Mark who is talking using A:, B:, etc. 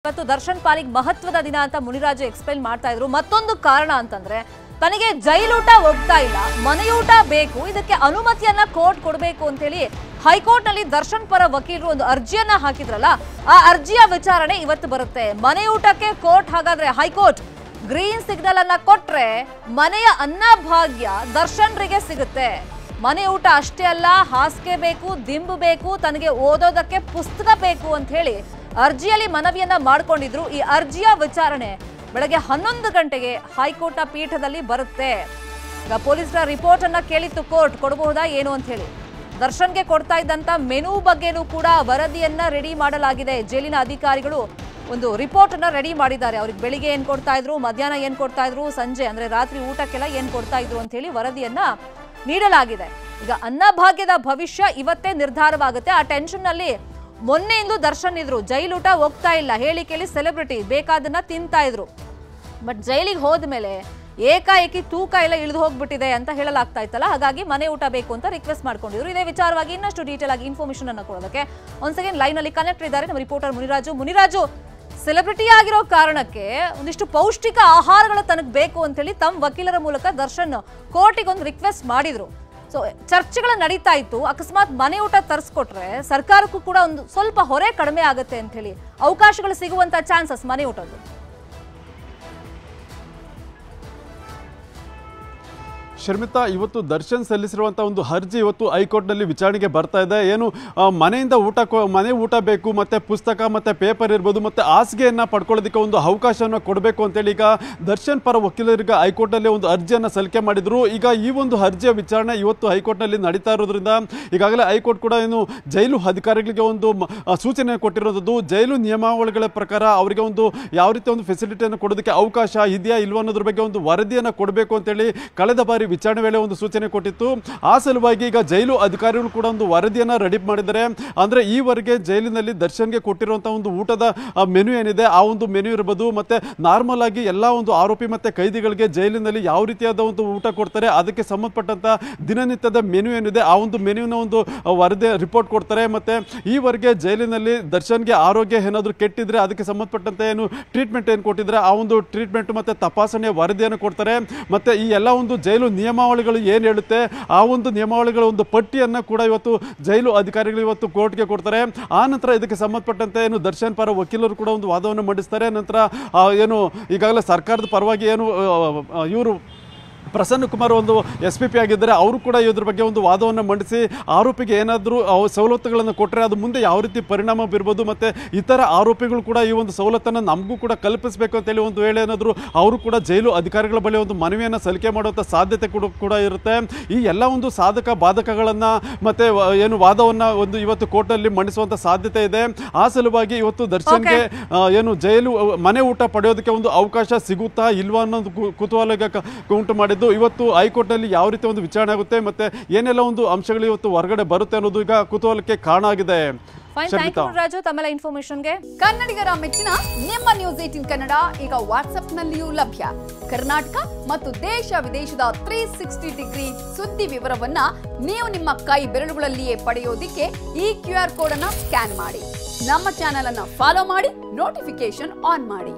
A: ಇವತ್ತು ದರ್ಶನ್ ಪಾಲಿಗೆ ಮಹತ್ವದ ದಿನ ಅಂತ ಮುನಿರಾಜು ಎಕ್ಸ್ಪ್ಲೈನ್ ಮಾಡ್ತಾ ಇದ್ರು. ಮತ್ತೊಂದು ಕಾರಣ ಅಂತಂದ್ರೆ ತನಗೆ ಜೈಲೂಟ ಹೋಗ್ತಾ ಇಲ್ಲ, ಮನೆಯೂಟ ಬೇಕು, ಇದಕ್ಕೆ ಅನುಮತಿಯನ್ನ ಕೋರ್ಟ್ ಕೊಡಬೇಕು ಅಂತ ಹೇಳಿ ಹೈಕೋರ್ಟ್ ನಲ್ಲಿ ದರ್ಶನ್ ಪರ ವಕೀಲರು ಒಂದು ಅರ್ಜಿಯನ್ನ ಹಾಕಿದ್ರಲ್ಲ, ಆ ಅರ್ಜಿಯ ವಿಚಾರಣೆ ಇವತ್ತು ಬರುತ್ತೆ. ಮನೆಯೂಟಕ್ಕೆ ಕೋರ್ಟ್ ಹಾಗಾದ್ರೆ ಹೈಕೋರ್ಟ್ ಗ್ರೀನ್ ಸಿಗ್ನಲ್ ಅನ್ನ ಕೊಟ್ರೆ ಮನೆಯ ಅನ್ನಭಾಗ್ಯ ದರ್ಶನ್ರಿಗೆ ಸಿಗುತ್ತೆ. ಮನೆ ಊಟ ಅಷ್ಟೇ ಅಲ್ಲ, ಹಾಸಿಗೆ ಬೇಕು, ದಿಂಬು ಬೇಕು, ತನಗೆ ಓದೋದಕ್ಕೆ ಪುಸ್ತಕ ಬೇಕು ಅಂತ ಹೇಳಿ ಅರ್ಜಿಯಲ್ಲಿ ಮನವಿಯನ್ನ ಮಾಡಿಕೊಂಡಿದ್ರು. ಈ ಅರ್ಜಿಯ ವಿಚಾರಣೆ ಬೆಳಗ್ಗೆ 11 ಗಂಟೆಗೆ ಹೈಕೋರ್ಟ್ನ ಪೀಠದಲ್ಲಿ ಬರುತ್ತೆ. ಈಗ ಪೊಲೀಸರ ರಿಪೋರ್ಟ್ ಅನ್ನ ಕೇಳಿತ್ತು ಕೋರ್ಟ್, ಕೊಡಬಹುದಾ ಏನು ಅಂತ ಹೇಳಿ. ದರ್ಶನ್ಗೆ ಕೊಡ್ತಾ ಇದ್ದಂತ ಮೆನು ಬಗ್ಗೆನೂ ಕೂಡ ವರದಿಯನ್ನ ರೆಡಿ ಮಾಡಲಾಗಿದೆ. ಜೈಲಿನ ಅಧಿಕಾರಿಗಳು ಒಂದು ರಿಪೋರ್ಟ್ ಅನ್ನ ರೆಡಿ ಮಾಡಿದ್ದಾರೆ. ಅವ್ರಿಗೆ ಬೆಳಿಗ್ಗೆ ಏನ್ ಕೊಡ್ತಾ ಇದ್ರು, ಮಧ್ಯಾಹ್ನ ಏನ್ ಕೊಡ್ತಾ ಇದ್ರು, ಸಂಜೆ ಅಂದ್ರೆ ರಾತ್ರಿ ಊಟಕ್ಕೆಲ್ಲ ಏನ್ ಕೊಡ್ತಾ ಇದ್ರು ಅಂತ ಹೇಳಿ ವರದಿಯನ್ನ ನೀಡಲಾಗಿದೆ. ಈಗ ಅನ್ನಭಾಗ್ಯದ ಭವಿಷ್ಯ ಇವತ್ತೇ ನಿರ್ಧಾರವಾಗುತ್ತೆ. ಆ ಟೆನ್ಷನ್ ನಲ್ಲಿ ಮೊನ್ನೆಯಿಂದ ದರ್ಶನ್ ಇದ್ರು, ಜೈಲೂಟ ಹೋಗ್ತಾ ಇಲ್ಲ, ಹೇಳಿ ಕೇಳಿ ಸೆಲೆಬ್ರಿಟಿ ಬೇಕಾದನ್ನ ತಿಂತಾ ಇದ್ರು. ಬಟ್ ಜೈಲಿಗೆ ಹೋದ್ಮೇಲೆ ಏಕಾಏಕಿ ತೂಕ ಎಲ್ಲ ಇಳಿದು ಹೋಗ್ಬಿಟ್ಟಿದೆ ಅಂತ ಹೇಳಲಾಗ್ತಾ ಇತ್ತಲ್ಲ, ಹಾಗಾಗಿ ಮನೆ ಊಟ ಬೇಕು ಅಂತ ರಿಕ್ವೆಸ್ಟ್ ಮಾಡ್ಕೊಂಡಿದ್ರು. ಇದೇ ವಿಚಾರವಾಗಿ ಇನ್ನಷ್ಟು ಡೀಟೇಲ್ ಆಗಿ ಇನ್ಫಾರ್ಮೇಶನ್ ಅನ್ನು ಕೊಡೋದಕ್ಕೆ ಒನ್ಸ್ ಅಗೇನ್ ಲೈನ್ ನಲ್ಲಿ ಕನೆಕ್ಟ್ ಇದ್ದಾರೆ ನಮ್ಮ ರಿಪೋರ್ಟರ್ ಮುನಿರಾಜು. ಸೆಲೆಬ್ರಿಟಿ ಆಗಿರೋ ಕಾರಣಕ್ಕೆ ಒಂದಿಷ್ಟು ಪೌಷ್ಟಿಕ ಆಹಾರಗಳು ತನಗೆ ಬೇಕು ಅಂತ ಹೇಳಿ ತಮ್ಮ ವಕೀಲರ ಮೂಲಕ ದರ್ಶನ್ ಕೋರ್ಟಿಗೆ ಒಂದು ರಿಕ್ವೆಸ್ಟ್ ಮಾಡಿದ್ರು. ಸೊ ಚರ್ಚೆಗಳು ನಡೀತಾ ಇತ್ತು. ಅಕಸ್ಮಾತ್ ಮನೆ ಊಟ ತರಿಸ್ಕೊಟ್ರೆ ಸರ್ಕಾರಕ್ಕೂ ಕೂಡ ಒಂದು ಸ್ವಲ್ಪ ಹೊರೆ ಕಡಿಮೆ ಆಗುತ್ತೆ ಅಂತ ಹೇಳಿ ಅವಕಾಶಗಳು ಸಿಗುವಂತ ಚಾನ್ಸಸ್ ಮನೆ ಊಟದ್ದು.
B: ಶರ್ಮಿತಾ, ಇವತ್ತು ದರ್ಶನ್ ಸಲ್ಲಿಸಿರುವಂಥ ಒಂದು ಅರ್ಜಿ ಇವತ್ತು ಹೈಕೋರ್ಟ್ನಲ್ಲಿ ವಿಚಾರಣೆಗೆ ಬರ್ತಾ ಇದೆ. ಏನು ಮನೆಯಿಂದ ಮನೆ ಊಟ ಬೇಕು, ಮತ್ತು ಪುಸ್ತಕ ಮತ್ತು ಪೇಪರ್ ಇರ್ಬೋದು, ಮತ್ತು ಹಾಸಿಗೆಯನ್ನು ಪಡ್ಕೊಳ್ಳೋದಕ್ಕೆ ಒಂದು ಅವಕಾಶವನ್ನು ಕೊಡಬೇಕು ಅಂತೇಳಿ ಈಗ ದರ್ಶನ್ ಪರ ವಕೀಲರಿಗೆ ಹೈಕೋರ್ಟ್ನಲ್ಲಿ ಒಂದು ಅರ್ಜಿಯನ್ನು ಸಲ್ಲಿಕೆ ಮಾಡಿದರು. ಈಗ ಈ ಒಂದು ಅರ್ಜಿಯ ವಿಚಾರಣೆ ಇವತ್ತು ಹೈಕೋರ್ಟ್ನಲ್ಲಿ ನಡೀತಾ ಇರೋದ್ರಿಂದ ಈಗಾಗಲೇ ಹೈಕೋರ್ಟ್ ಕೂಡ ಏನು ಜೈಲು ಅಧಿಕಾರಿಗಳಿಗೆ ಒಂದು ಸೂಚನೆ ಕೊಟ್ಟಿರೋದು, ಜೈಲು ನಿಯಮಾವಳಿಗಳ ಪ್ರಕಾರ ಅವರಿಗೆ ಒಂದು ಯಾವ ರೀತಿ ಒಂದು ಫೆಸಿಲಿಟಿಯನ್ನು ಕೊಡೋದಕ್ಕೆ ಅವಕಾಶ ಇದೆಯಾ ಇಲ್ವಾ ಅನ್ನೋದ್ರ ಬಗ್ಗೆ ಒಂದು ವರದಿಯನ್ನು ಕೊಡಬೇಕು ಅಂತೇಳಿ ಕಳೆದ ಬಾರಿ ವಿಚಾರಣೆ ವೇಳೆ ಒಂದು ಸೂಚನೆ ಕೊಟ್ಟಿತ್ತು. ಆ ಸಲುವಾಗಿ ಈಗ ಜೈಲು ಅಧಿಕಾರಿಗಳು ಕೂಡ ಒಂದು ವರದಿಯನ್ನು ರೆಡಿ ಮಾಡಿದ್ದಾರೆ. ಅಂದರೆ ಈವರೆಗೆ ಜೈಲಿನಲ್ಲಿ ದರ್ಶನ್ಗೆ ಕೊಟ್ಟಿರುವಂತಹ ಒಂದು ಊಟದ ಮೆನು ಏನಿದೆ, ಆ ಒಂದು ಮೆನು ಇರ್ಬೋದು, ಮತ್ತೆ ನಾರ್ಮಲ್ ಆಗಿ ಎಲ್ಲ ಒಂದು ಆರೋಪಿ ಮತ್ತೆ ಕೈದಿಗಳಿಗೆ ಜೈಲಿನಲ್ಲಿ ಯಾವ ರೀತಿಯಾದ ಒಂದು ಊಟ ಕೊಡ್ತಾರೆ, ಅದಕ್ಕೆ ಸಂಬಂಧಪಟ್ಟಂತ ದಿನನಿತ್ಯದ ಮೆನು ಏನಿದೆ ಆ ಒಂದು ಮೆನುವಿನ ಒಂದು ವರದಿ ರಿಪೋರ್ಟ್ ಕೊಡ್ತಾರೆ. ಮತ್ತೆ ಈವರೆಗೆ ಜೈಲಿನಲ್ಲಿ ದರ್ಶನ್ಗೆ ಆರೋಗ್ಯ ಏನಾದರೂ ಕೆಟ್ಟಿದ್ರೆ ಅದಕ್ಕೆ ಸಂಬಂಧಪಟ್ಟಂತೆ ಏನು ಟ್ರೀಟ್ಮೆಂಟ್ ಏನು ಕೊಟ್ಟಿದ್ರೆ ಆ ಒಂದು ಟ್ರೀಟ್ಮೆಂಟ್ ಮತ್ತೆ ತಪಾಸಣೆಯ ವರದಿಯನ್ನು ಕೊಡ್ತಾರೆ. ಮತ್ತೆ ಈ ಎಲ್ಲ ಒಂದು ಜೈಲು ನಿಯಮಾವಳಿಗಳು ಏನು ಹೇಳುತ್ತೆ ಆ ಒಂದು ನಿಯಮಾವಳಿಗಳ ಒಂದು ಪಟ್ಟಿಯನ್ನು ಕೂಡ ಇವತ್ತು ಜೈಲು ಅಧಿಕಾರಿಗಳು ಇವತ್ತು ಕೋರ್ಟ್ಗೆ ಕೊಡ್ತಾರೆ. ಆ ನಂತರ ಇದಕ್ಕೆ ಸಂಬಂಧಪಟ್ಟಂತೆ ಏನು ದರ್ಶನ್ ಪರ ವಕೀಲರು ಕೂಡ ಒಂದು ವಾದವನ್ನು ಮಂಡಿಸ್ತಾರೆ. ನಂತರ ಏನು ಈಗಾಗಲೇ ಸರ್ಕಾರದ ಪರವಾಗಿ ಏನು ಇವರು ಪ್ರಸನ್ನ ಕುಮಾರ್ ಒಂದು SPP ಆಗಿದ್ದಾರೆ, ಅವರು ಕೂಡ ಇದ್ರ ಬಗ್ಗೆ ಒಂದು ವಾದವನ್ನು ಮಂಡಿಸಿ ಆರೋಪಿಗೆ ಏನಾದರೂ ಸವಲತ್ತುಗಳನ್ನು ಕೊಟ್ಟರೆ ಅದು ಮುಂದೆ ಯಾವ ರೀತಿ ಪರಿಣಾಮ ಬೀರ್ಬೋದು, ಮತ್ತು ಇತರ ಆರೋಪಿಗಳು ಕೂಡ ಈ ಒಂದು ಸವಲತ್ತನ್ನು ನಮಗೂ ಕೂಡ ಕಲ್ಪಿಸಬೇಕು ಅಂತೇಳಿ ಒಂದು ವೇಳೆ ಏನಾದರೂ ಅವರು ಕೂಡ ಜೈಲು ಅಧಿಕಾರಿಗಳ ಬಳಿ ಒಂದು ಮನವಿಯನ್ನು ಸಲ್ಲಿಕೆ ಮಾಡುವಂಥ ಸಾಧ್ಯತೆ ಕೂಡ ಇರುತ್ತೆ. ಈ ಎಲ್ಲ ಒಂದು ಸಾಧಕ ಬಾಧಕಗಳನ್ನು ಮತ್ತು ಏನು ವಾದವನ್ನು ಒಂದು ಇವತ್ತು ಕೋರ್ಟಲ್ಲಿ ಮಂಡಿಸುವಂಥ ಸಾಧ್ಯತೆ ಇದೆ. ಆ ಸಲುವಾಗಿ ಇವತ್ತು ದರ್ಶನ್ಗೆ ಏನು ಜೈಲು ಮನೆ ಊಟ ಪಡೆಯೋದಕ್ಕೆ ಒಂದು ಅವಕಾಶ ಸಿಗುತ್ತಾ ಇಲ್ವಾ ಅನ್ನೋದು ಕುತೂಹಲ ಉಂಟು ಮಾಡಿದ್ದು. ಇವತ್ತು ಹೈಕೋರ್ಟ್ನಲ್ಲಿ ಯಾವ ರೀತಿ ಒಂದು ವಿಚಾರಣೆ ಆಗುತ್ತೆ ಮತ್ತೆ ಏನೆಲ್ಲ ಒಂದು ಅಂಶಗಳು ಇವತ್ತು ಹೊರಗಡೆ ಬರುತ್ತೆ ಅನ್ನೋದು ಈಗ ಕುತೂಹಲಕ್ಕೆ ಕಾರಣ ಆಗಿದೆ.
C: ಕನ್ನಡಿಗರ ಮೆಚ್ಚಿನ ನಿಮ್ಮ ನ್ಯೂಸ್ 18 ಕನ್ನಡ ಈಗ ವಾಟ್ಸ್ಆಪ್ ನಲ್ಲಿಯೂ ಲಭ್ಯ. ಕರ್ನಾಟಕ ಮತ್ತು ದೇಶ ವಿದೇಶದ 360 ಡಿಗ್ರಿ ಸುದ್ದಿ ವಿವರವನ್ನ ನೀವು ನಿಮ್ಮ ಕೈ ಬೆರಳುಗಳಲ್ಲಿಯೇ ಪಡೆಯೋದಿಕ್ಕೆ ಈ QR ಕೋಡ್ ಅನ್ನ ಸ್ಕ್ಯಾನ್ ಮಾಡಿ, ನಮ್ಮ ಚಾನೆಲ್ ಅನ್ನ ಫಾಲೋ ಮಾಡಿ, ನೋಟಿಫಿಕೇಶನ್ ಆನ್ ಮಾಡಿ.